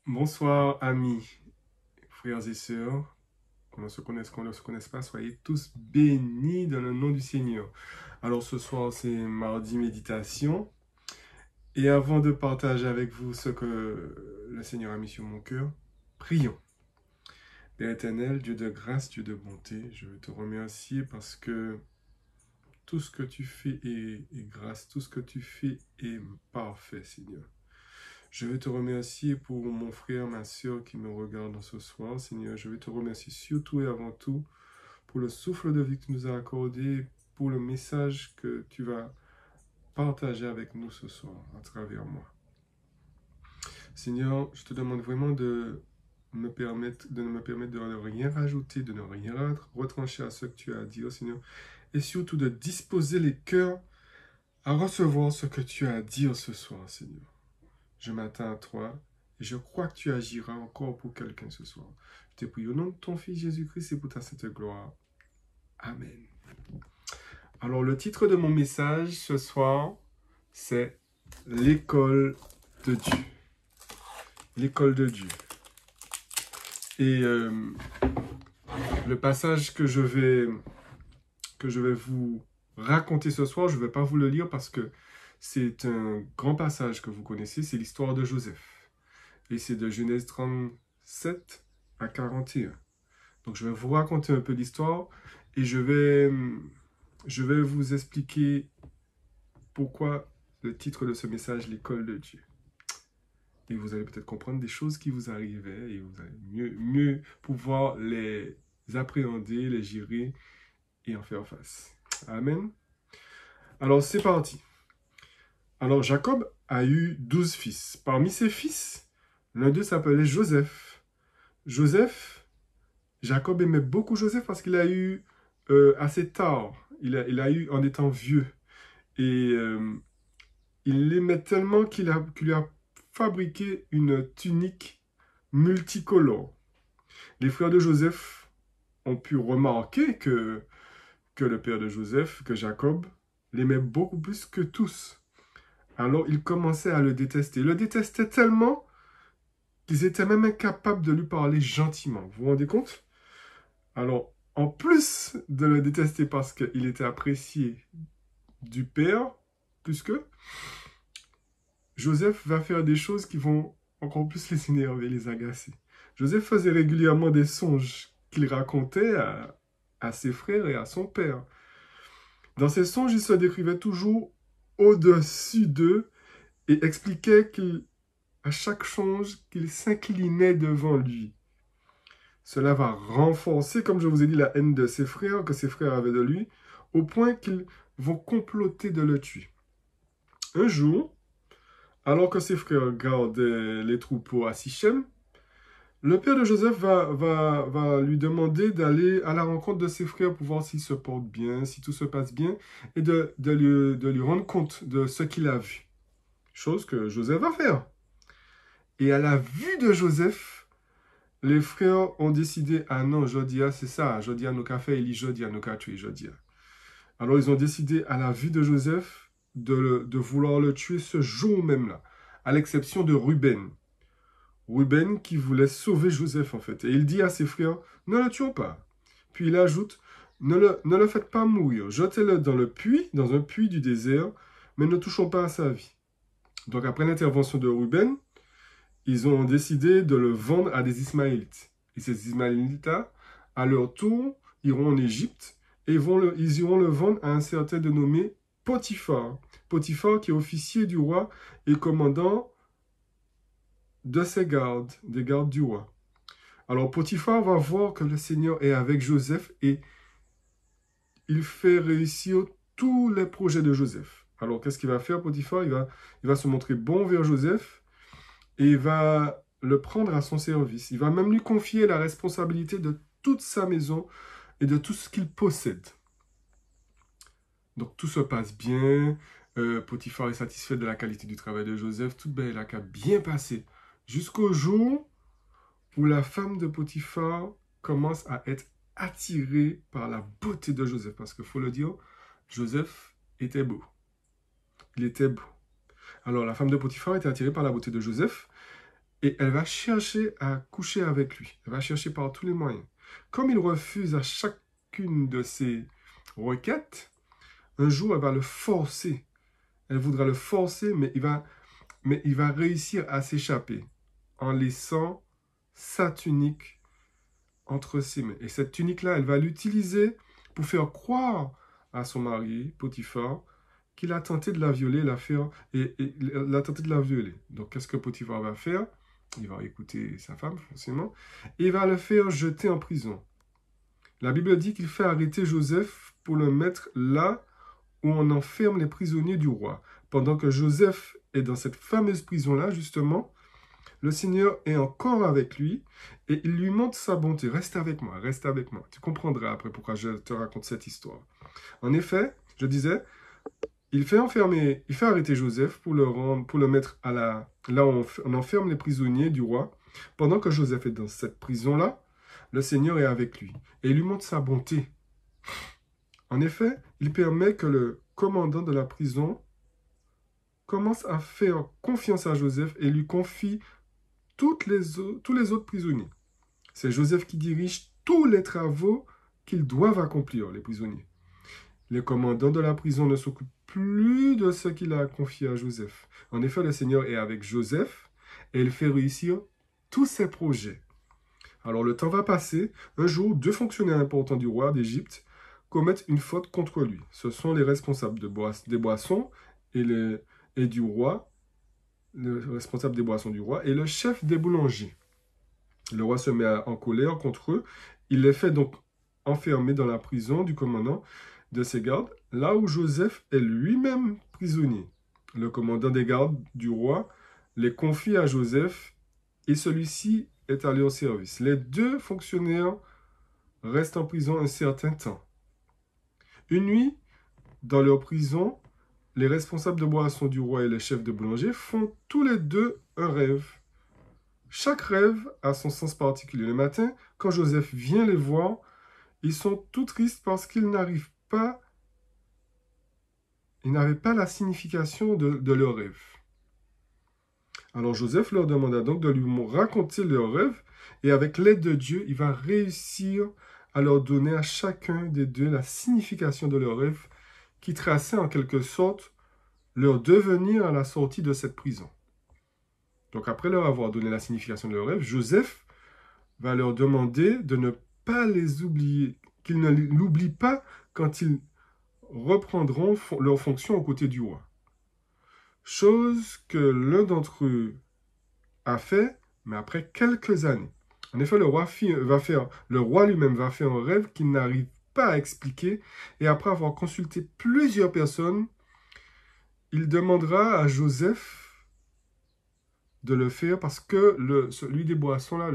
Bonsoir amis, frères et sœurs, qu'on se connaisse, qu'on ne se connaisse pas, soyez tous bénis dans le nom du Seigneur. Alors ce soir c'est mardi méditation et avant de partager avec vous ce que le Seigneur a mis sur mon cœur, prions. Père éternel, Dieu de grâce, Dieu de bonté, je veux te remercier parce que tout ce que tu fais est grâce, tout ce que tu fais est parfait, Seigneur. Je veux te remercier pour mon frère, ma soeur qui me regardent ce soir, Seigneur. Je veux te remercier surtout et avant tout pour le souffle de vie que tu nous as accordé, pour le message que tu vas partager avec nous ce soir à travers moi. Seigneur, je te demande vraiment de me permettre de ne rien rajouter, de ne rien retrancher à ce que tu as à dire, Seigneur, et surtout de disposer les cœurs à recevoir ce que tu as à dire ce soir, Seigneur. Je m'attends à toi et je crois que tu agiras encore pour quelqu'un ce soir. Je te prie au nom de ton Fils Jésus-Christ et pour ta sainte gloire. Amen. Alors, le titre de mon message ce soir, c'est l'école de Dieu. L'école de Dieu. Et le passage que je vais vous raconter ce soir, je ne vais pas vous le lire parce que c'est un grand passage que vous connaissez, c'est l'histoire de Joseph. Et c'est de Genèse 37 à 41. Donc je vais vous raconter un peu l'histoire et je vais vous expliquer pourquoi le titre de ce message, l'école de Dieu. Et vous allez peut-être comprendre des choses qui vous arrivaient et vous allez mieux pouvoir les appréhender, les gérer et en faire face. Amen. Alors c'est parti. Alors Jacob a eu 12 fils. Parmi ses fils, l'un d'eux s'appelait Joseph. Jacob aimait beaucoup Joseph parce qu'il a eu assez tard. Il a eu en étant vieux. Et il l'aimait tellement qu'il lui a fabriqué une tunique multicolore. Les frères de Joseph ont pu remarquer que le père de Joseph, que Jacob, l'aimait beaucoup plus que tous. Alors ils commençaient à le détester. Ils le détestaient tellement qu'ils étaient même incapables de lui parler gentiment. Vous vous rendez compte? Alors, en plus de le détester parce qu'il était apprécié du père, plus que, Joseph va faire des choses qui vont encore plus les énerver, les agacer. Joseph faisait régulièrement des songes qu'il racontait à ses frères et à son père. Dans ces songes, il se décrivait toujours au-dessus d'eux et expliquait qu'à chaque songe, qu'il s'inclinait devant lui. Cela va renforcer, comme je vous ai dit, la haine de ses frères, que ses frères avaient de lui, au point qu'ils vont comploter de le tuer. Un jour, alors que ses frères gardaient les troupeaux à Sichem, le père de Joseph va lui demander d'aller à la rencontre de ses frères pour voir s'ils se portent bien, si tout se passe bien, et de lui rendre compte de ce qu'il a vu. Chose que Joseph va faire. Et à la vue de Joseph, les frères ont décidé, ah non, Jodia, c'est ça, Jodia nous qu'a fait, Eli Jodia nous qu'a tué, Jodia. Alors ils ont décidé, à la vue de Joseph, de vouloir le tuer ce jour même-là, à l'exception de Ruben. Ruben qui voulait sauver Joseph en fait. Et il dit à ses frères, ne le tuons pas. Puis il ajoute, ne le faites pas mourir, jetez-le dans un puits du désert, mais ne touchons pas à sa vie. Donc après l'intervention de Ruben, ils ont décidé de le vendre à des Ismaélites. Et ces Ismaélites-là, à leur tour, iront en Égypte et ils iront le vendre à un certain dénommé Potiphar. Potiphar qui est officier du roi et commandant de ses gardes, des gardes du roi. Alors Potiphar va voir que le Seigneur est avec Joseph et il fait réussir tous les projets de Joseph. Alors qu'est-ce qu'il va faire Potiphar? Il va se montrer bon vers Joseph et il va le prendre à son service. Il va même lui confier la responsabilité de toute sa maison et de tout ce qu'il possède. Donc tout se passe bien. Potiphar est satisfait de la qualité du travail de Joseph. Tout a qu'à bien passer. Jusqu'au jour où la femme de Potiphar commence à être attirée par la beauté de Joseph. Parce qu'il faut le dire, Joseph était beau. Il était beau. Alors la femme de Potiphar était attirée par la beauté de Joseph et elle va chercher à coucher avec lui. Elle va chercher par tous les moyens. Comme il refuse à chacune de ses requêtes, un jour elle va le forcer. Elle voudra le forcer, mais il va réussir à s'échapper en laissant sa tunique entre ses mains. Et cette tunique-là, elle va l'utiliser pour faire croire à son mari, Potiphar, qu'il a tenté de la violer, l'a tenté de la violer. Donc, qu'est-ce que Potiphar va faire? Il va écouter sa femme, forcément, et il va le faire jeter en prison. La Bible dit qu'il fait arrêter Joseph pour le mettre là où on enferme les prisonniers du roi. Pendant que Joseph est dans cette fameuse prison-là, justement, le Seigneur est encore avec lui et il lui montre sa bonté. Reste avec moi, reste avec moi. Tu comprendras après pourquoi je te raconte cette histoire. En effet, je disais, il fait arrêter Joseph pour le mettre là où on enferme les prisonniers du roi. Pendant que Joseph est dans cette prison-là, le Seigneur est avec lui et il lui montre sa bonté. En effet, il permet que le commandant de la prison commence à faire confiance à Joseph et lui confie tous les autres prisonniers. C'est Joseph qui dirige tous les travaux qu'ils doivent accomplir, les prisonniers. Le commandant de la prison ne s'occupe plus de ce qu'il a confié à Joseph. En effet, le Seigneur est avec Joseph et il fait réussir tous ses projets. Alors le temps va passer. Un jour, 2 fonctionnaires importants du roi d'Égypte commettent une faute contre lui. Ce sont les responsables des boissons et du roi, le responsable des boissons du roi et le chef des boulangers. Le roi se met en colère contre eux. Il les fait donc enfermer dans la prison du commandant de ses gardes, là où Joseph est lui-même prisonnier. Le commandant des gardes du roi les confie à Joseph et celui-ci est à leur service. Les 2 fonctionnaires restent en prison un certain temps. Une nuit, dans leur prison, les responsables de boissons du roi et les chefs de boulanger font tous les 2 un rêve. Chaque rêve a son sens particulier. Le matin, quand Joseph vient les voir, ils sont tout tristes parce qu'ils n'avaient pas la signification de leur rêve. Alors Joseph leur demanda donc de lui raconter leur rêve et avec l'aide de Dieu, il va réussir à leur donner à chacun des 2 la signification de leur rêve qui traçait en quelque sorte leur devenir à la sortie de cette prison. Donc après leur avoir donné la signification de leur rêve, Joseph va leur demander de ne pas les oublier, qu'ils ne l'oublient pas quand ils reprendront leur fonction aux côtés du roi. Chose que l'un d'entre eux a fait, mais après quelques années. En effet, le roi lui-même va faire un rêve qu'il n'arrive pas à expliquer, et après avoir consulté plusieurs personnes, il demandera à Joseph de le faire parce que celui des boissons là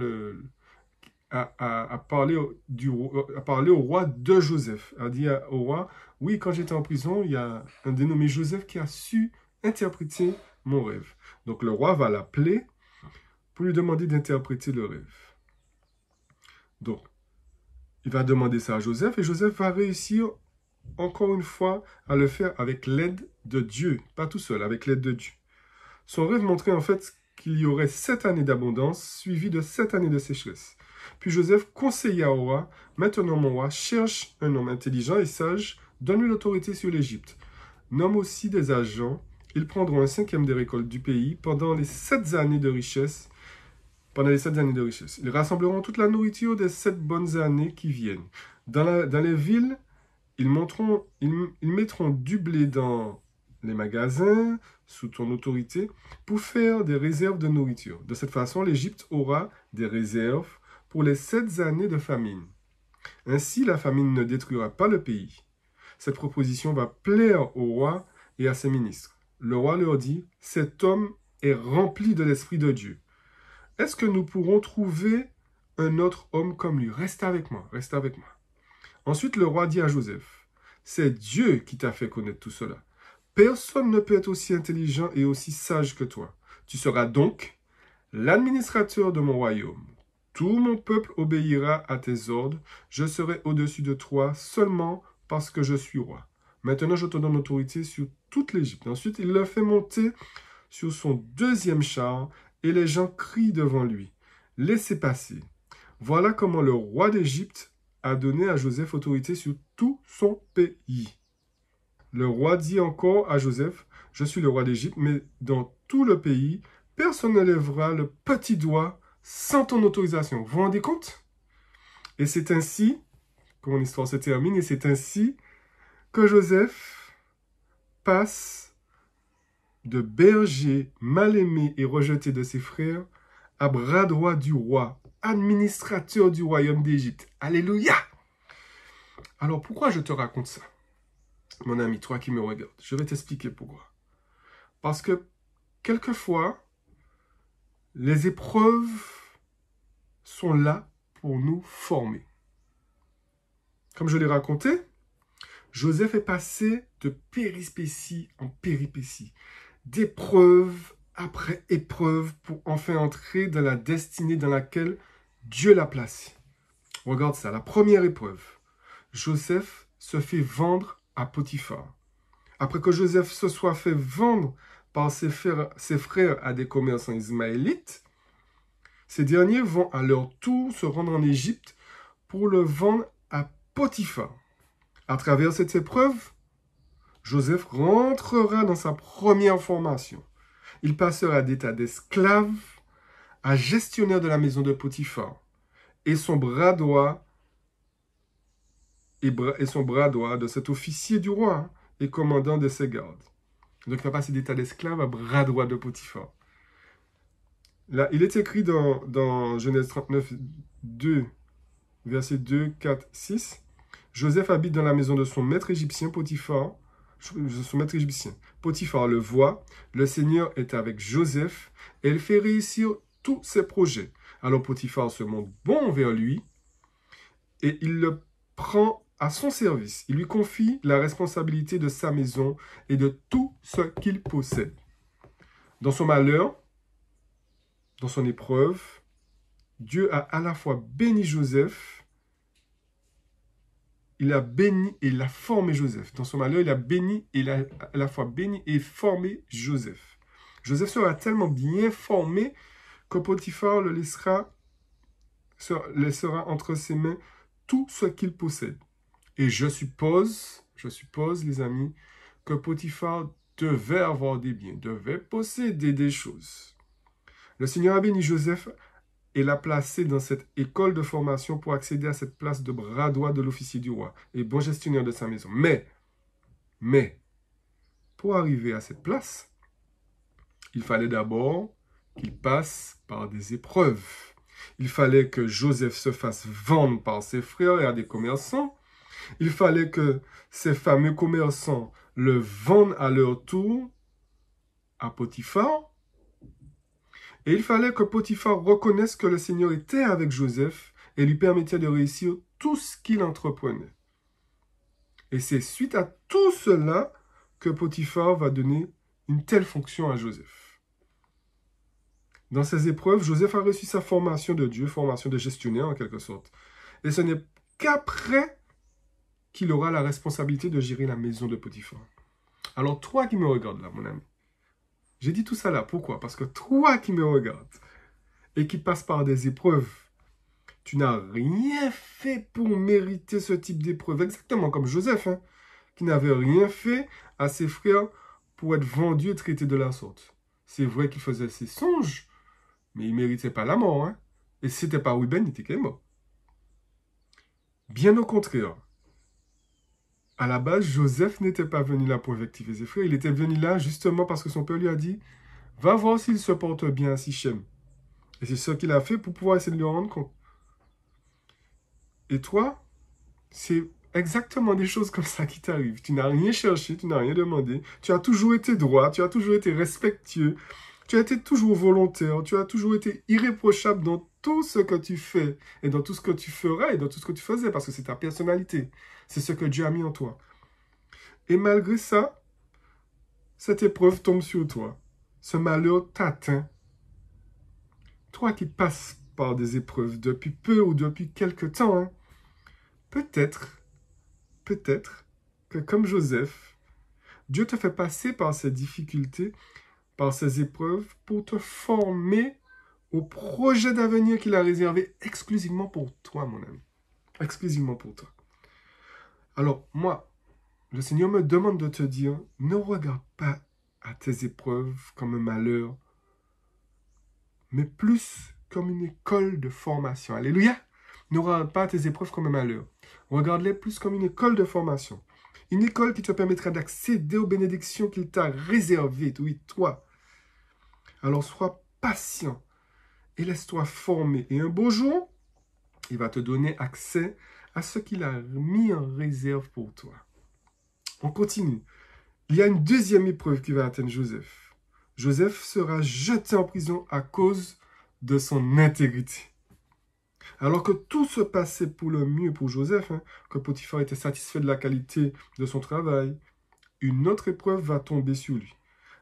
a parlé au roi de Joseph. A dit au roi, oui, quand j'étais en prison, il y a un dénommé Joseph qui a su interpréter mon rêve. Donc le roi va l'appeler pour lui demander d'interpréter le rêve. Donc, il va demander ça à Joseph et Joseph va réussir encore une fois à le faire avec l'aide de Dieu, pas tout seul, avec l'aide de Dieu. Son rêve montrait en fait qu'il y aurait 7 années d'abondance suivies de 7 années de sécheresse. Puis Joseph conseilla au roi, maintenant mon roi, cherche un homme intelligent et sage, donne-lui l'autorité sur l'Égypte. Nomme aussi des agents, ils prendront un 5e des récoltes du pays pendant les 7 années de richesse. Ils rassembleront toute la nourriture des 7 bonnes années qui viennent. Dans les villes, ils mettront du blé dans les magasins, sous ton autorité, pour faire des réserves de nourriture. De cette façon, l'Égypte aura des réserves pour les 7 années de famine. Ainsi, la famine ne détruira pas le pays. Cette proposition va plaire au roi et à ses ministres. Le roi leur dit, « Cet homme est rempli de l'Esprit de Dieu. Est-ce que nous pourrons trouver un autre homme comme lui? Reste avec moi, reste avec moi. » Ensuite, le roi dit à Joseph, « C'est Dieu qui t'a fait connaître tout cela. Personne ne peut être aussi intelligent et aussi sage que toi. Tu seras donc l'administrateur de mon royaume. Tout mon peuple obéira à tes ordres. Je serai au-dessus de toi seulement parce que je suis roi. Maintenant, je te donne l'autorité sur toute l'Égypte. » Ensuite, il le fait monter sur son deuxième char et les gens crient devant lui. Laissez passer. Voilà comment le roi d'Égypte a donné à Joseph autorité sur tout son pays. Le roi dit encore à Joseph, je suis le roi d'Égypte, mais dans tout le pays, personne ne lèvera le petit doigt sans ton autorisation. Vous vous rendez compte? Et c'est ainsi que mon histoire se termine, et c'est ainsi que Joseph passe de berger mal aimé et rejeté de ses frères à bras droit du roi, administrateur du royaume d'Égypte. Alléluia! Alors pourquoi je te raconte ça? Mon ami, toi qui me regardes, je vais t'expliquer pourquoi. Parce que quelquefois, les épreuves sont là pour nous former. Comme je l'ai raconté, Joseph est passé de périspétie en péripétie, d'épreuve après épreuve pour enfin entrer dans la destinée dans laquelle Dieu l'a placé. Regarde ça, la première épreuve. Joseph se fait vendre à Potiphar. Après que Joseph se soit fait vendre par ses frères à des commerçants ismaélites, ces derniers vont à leur tour se rendre en Égypte pour le vendre à Potiphar. À travers cette épreuve, Joseph rentrera dans sa première formation. Il passera d'état d'esclave à gestionnaire de la maison de Potiphar. Et son bras droit de cet officier du roi et commandant de ses gardes. Donc il va passer d'état d'esclave à bras droit de Potiphar. Là, il est écrit dans Genèse 39, 2, versets 2, 4, 6. Joseph habite dans la maison de son maître égyptien Potiphar. Potiphar le voit, le Seigneur est avec Joseph et il fait réussir tous ses projets. Alors Potiphar se montre bon vers lui et il le prend à son service. Il lui confie la responsabilité de sa maison et de tout ce qu'il possède. Dans son malheur, dans son épreuve, Dieu a à la fois béni Joseph, il a béni et il a formé Joseph. Dans son malheur, il a béni et il a à la fois béni et formé Joseph. Joseph sera tellement bien formé que Potiphar le laissera entre ses mains tout ce qu'il possède. Et je suppose, les amis, que Potiphar devait avoir des biens, devait posséder des choses. Le Seigneur a béni Joseph et l'a placé dans cette école de formation pour accéder à cette place de bras droit de l'officier du roi et bon gestionnaire de sa maison. Mais, pour arriver à cette place, il fallait d'abord qu'il passe par des épreuves. Il fallait que Joseph se fasse vendre par ses frères et à des commerçants. Il fallait que ces fameux commerçants le vendent à leur tour à Potiphar. Et il fallait que Potiphar reconnaisse que le Seigneur était avec Joseph et lui permettait de réussir tout ce qu'il entreprenait. Et c'est suite à tout cela que Potiphar va donner une telle fonction à Joseph. Dans ces épreuves, Joseph a reçu sa formation de Dieu, formation de gestionnaire en quelque sorte. Et ce n'est qu'après qu'il aura la responsabilité de gérer la maison de Potiphar. Alors toi qui me regardes là, mon ami, j'ai dit tout ça là, pourquoi? Parce que toi qui me regardes et qui passe par des épreuves, tu n'as rien fait pour mériter ce type d'épreuve, exactement comme Joseph, qui n'avait rien fait à ses frères pour être vendu et traité de la sorte. C'est vrai qu'il faisait ses songes, mais il ne méritait pas la mort. Et si ce n'était pas Reuben, il était mort. Bien au contraire. À la base, Joseph n'était pas venu là pour invectiver ses frères. Il était venu là justement parce que son père lui a dit « Va voir s'il se porte bien à Sichem. » Et c'est ce qu'il a fait pour pouvoir essayer de lui rendre compte. Et toi, c'est exactement des choses comme ça qui t'arrivent. Tu n'as rien cherché, tu n'as rien demandé. Tu as toujours été droit, tu as toujours été respectueux. Tu as été toujours volontaire, tu as toujours été irréprochable dans tout ce que tu fais et dans tout ce que tu feras et dans tout ce que tu faisais parce que c'est ta personnalité. C'est ce que Dieu a mis en toi. Et malgré ça, cette épreuve tombe sur toi. Ce malheur t'atteint. Toi qui passes par des épreuves depuis peu ou depuis quelque temps, peut-être que comme Joseph, Dieu te fait passer par ces difficultés par ces épreuves pour te former au projet d'avenir qu'il a réservé exclusivement pour toi, mon ami. Exclusivement pour toi. Alors, moi, le Seigneur me demande de te dire, ne regarde pas à tes épreuves comme un malheur, mais plus comme une école de formation. Alléluia! Ne regarde pas tes épreuves comme un malheur. Regarde-les plus comme une école de formation. Une école qui te permettra d'accéder aux bénédictions qu'il t'a réservées, oui, toi. Alors sois patient et laisse-toi former. Et un beau jour, il va te donner accès à ce qu'il a mis en réserve pour toi. On continue. Il y a une deuxième épreuve qui va atteindre Joseph. Joseph sera jeté en prison à cause de son intégrité. Alors que tout se passait pour le mieux pour Joseph, que Potiphar était satisfait de la qualité de son travail, une autre épreuve va tomber sur lui.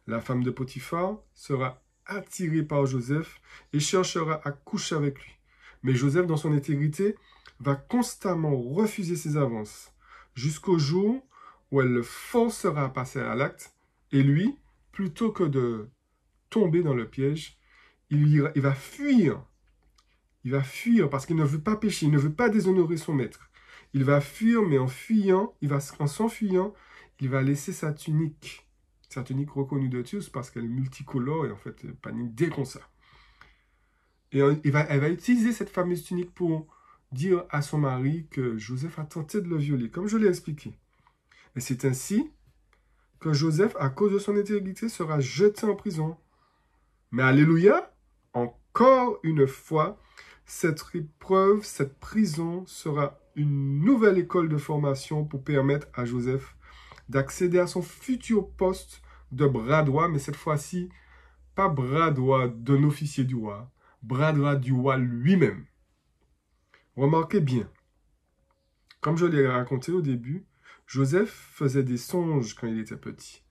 La femme de Potiphar sera attirée par Joseph et cherchera à coucher avec lui. Mais Joseph, dans son intégrité, va constamment refuser ses avances, jusqu'au jour où elle le forcera à passer à l'acte, et lui, plutôt que de tomber dans le piège, il va fuir. Il va fuir parce qu'il ne veut pas pécher, il ne veut pas déshonorer son maître. Il va fuir, mais en s'enfuyant, il va laisser sa tunique reconnue de tous parce qu'elle est multicolore et en fait, pas une idée comme ça. Et elle va utiliser cette fameuse tunique pour dire à son mari que Joseph a tenté de le violer, comme je l'ai expliqué. Et c'est ainsi que Joseph, à cause de son intégrité, sera jeté en prison. Mais alléluia, encore une fois, cette épreuve, cette prison sera une nouvelle école de formation pour permettre à Joseph d'accéder à son futur poste de bras droit, mais cette fois-ci, pas bras droit d'un officier du roi, bras droit du roi lui-même. Remarquez bien, comme je l'ai raconté au début, Joseph faisait des songes quand il était petit,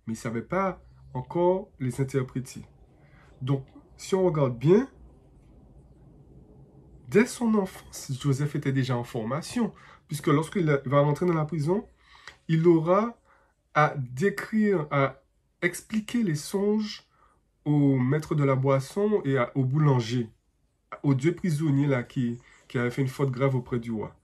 mais il ne savait pas encore les interpréter. Donc, si on regarde bien, dès son enfance, Joseph était déjà en formation, puisque lorsqu'il va rentrer dans la prison, il aura à décrire, à expliquer les songes au maître de la boisson et au boulanger, aux deux prisonniers là qui avaient fait une faute grave auprès du roi.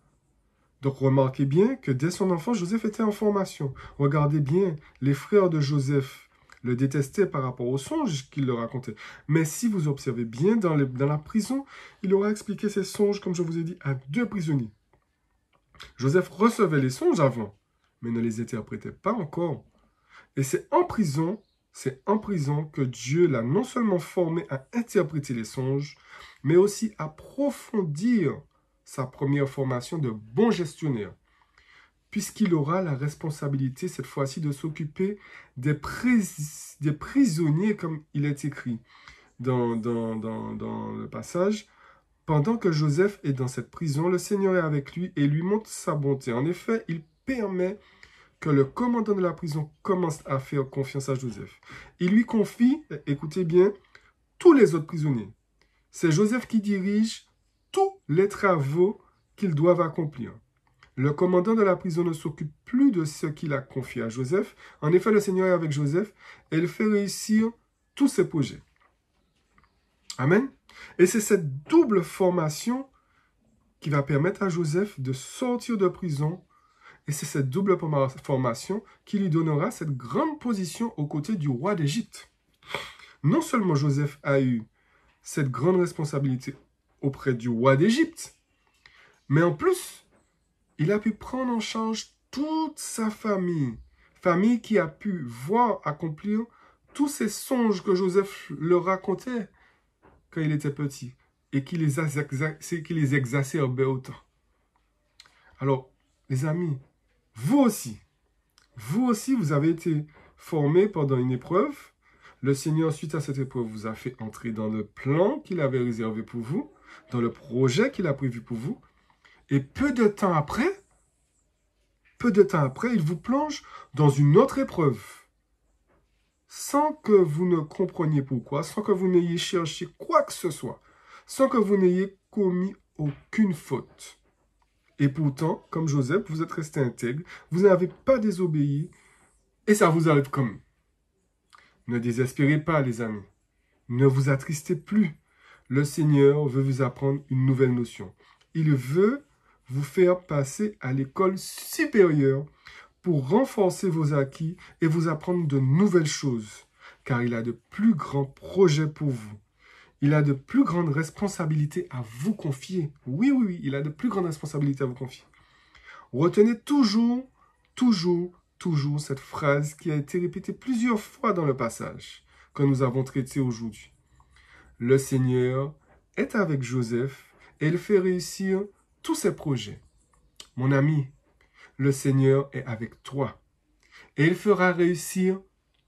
Donc remarquez bien que dès son enfance, Joseph était en formation. Regardez bien, les frères de Joseph le détestaient par rapport aux songes qu'il leur racontait. Mais si vous observez bien, dans la prison, il aura expliqué ses songes, comme je vous ai dit, à deux prisonniers. Joseph recevait les songes avant, mais ne les interprétait pas encore. Et c'est en prison que Dieu l'a non seulement formé à interpréter les songes, mais aussi à approfondir sa première formation de bon gestionnaire, puisqu'il aura la responsabilité cette fois-ci de s'occuper des prisonniers, comme il est écrit dans le passage. Pendant que Joseph est dans cette prison, le Seigneur est avec lui et lui montre sa bonté. En effet, il permet que le commandant de la prison commence à faire confiance à Joseph. Il lui confie, écoutez bien, tous les autres prisonniers. C'est Joseph qui dirige tous les travaux qu'ils doivent accomplir. Le commandant de la prison ne s'occupe plus de ce qu'il a confié à Joseph. En effet, le Seigneur est avec Joseph et il fait réussir tous ses projets. Amen. Et c'est cette double formation qui va permettre à Joseph de sortir de prison. Et c'est cette double formation qui lui donnera cette grande position aux côtés du roi d'Égypte. Non seulement Joseph a eu cette grande responsabilité auprès du roi d'Égypte, mais en plus, il a pu prendre en charge toute sa famille. Famille qui a pu voir accomplir tous ces songes que Joseph leur racontait quand il était petit et qui les exacerbait autant. Alors, les amis, vous aussi, vous avez été formés pendant une épreuve. Le Seigneur, suite à cette épreuve, vous a fait entrer dans le plan qu'il avait réservé pour vous, dans le projet qu'il a prévu pour vous. Et peu de temps après, il vous plonge dans une autre épreuve. Sans que vous ne compreniez pourquoi, sans que vous n'ayez cherché quoi que ce soit, sans que vous n'ayez commis aucune faute. Et pourtant, comme Joseph, vous êtes resté intègre, vous n'avez pas désobéi, et ça vous arrive quand même. Ne désespérez pas, les amis. Ne vous attristez plus. Le Seigneur veut vous apprendre une nouvelle notion. Il veut vous faire passer à l'école supérieure pour renforcer vos acquis et vous apprendre de nouvelles choses, car il a de plus grands projets pour vous. Il a de plus grandes responsabilités à vous confier. Oui, oui, oui, il a de plus grandes responsabilités à vous confier. Retenez toujours, toujours, toujours cette phrase qui a été répétée plusieurs fois dans le passage que nous avons traité aujourd'hui. Le Seigneur est avec Joseph et il fait réussir tous ses projets. Mon ami, le Seigneur est avec toi et il fera réussir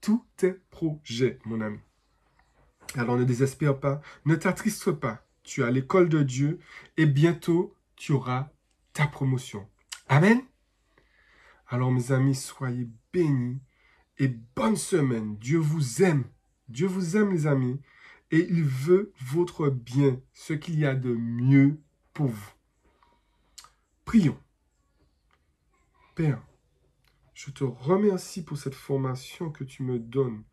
tous tes projets, mon ami. Alors ne désespère pas, ne t'attriste pas. Tu as l'école de Dieu et bientôt tu auras ta promotion. Amen. Alors mes amis, soyez bénis et bonne semaine. Dieu vous aime. Dieu vous aime les amis et il veut votre bien, ce qu'il y a de mieux pour vous. Prions. Père, je te remercie pour cette formation que tu me donnes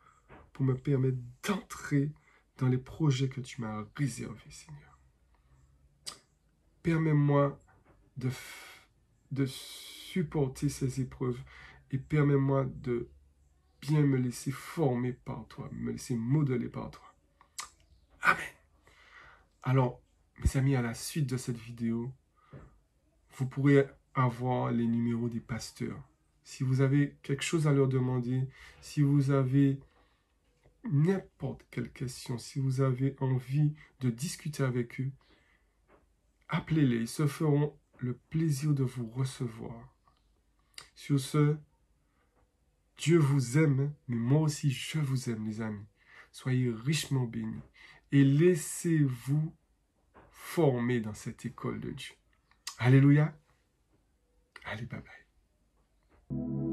pour me permettre d'entrer dans les projets que tu m'as réservés, Seigneur. Permets-moi de supporter ces épreuves et permets-moi de bien me laisser former par toi, me laisser modeler par toi. Amen. Alors, mes amis, à la suite de cette vidéo, vous pourrez avoir les numéros des pasteurs. Si vous avez quelque chose à leur demander, si vous avez n'importe quelle question, si vous avez envie de discuter avec eux, appelez-les, ils se feront le plaisir de vous recevoir. Sur ce, Dieu vous aime, mais moi aussi je vous aime, les amis. Soyez richement bénis et laissez-vous former dans cette école de Dieu. Alléluia. Allez, bye bye.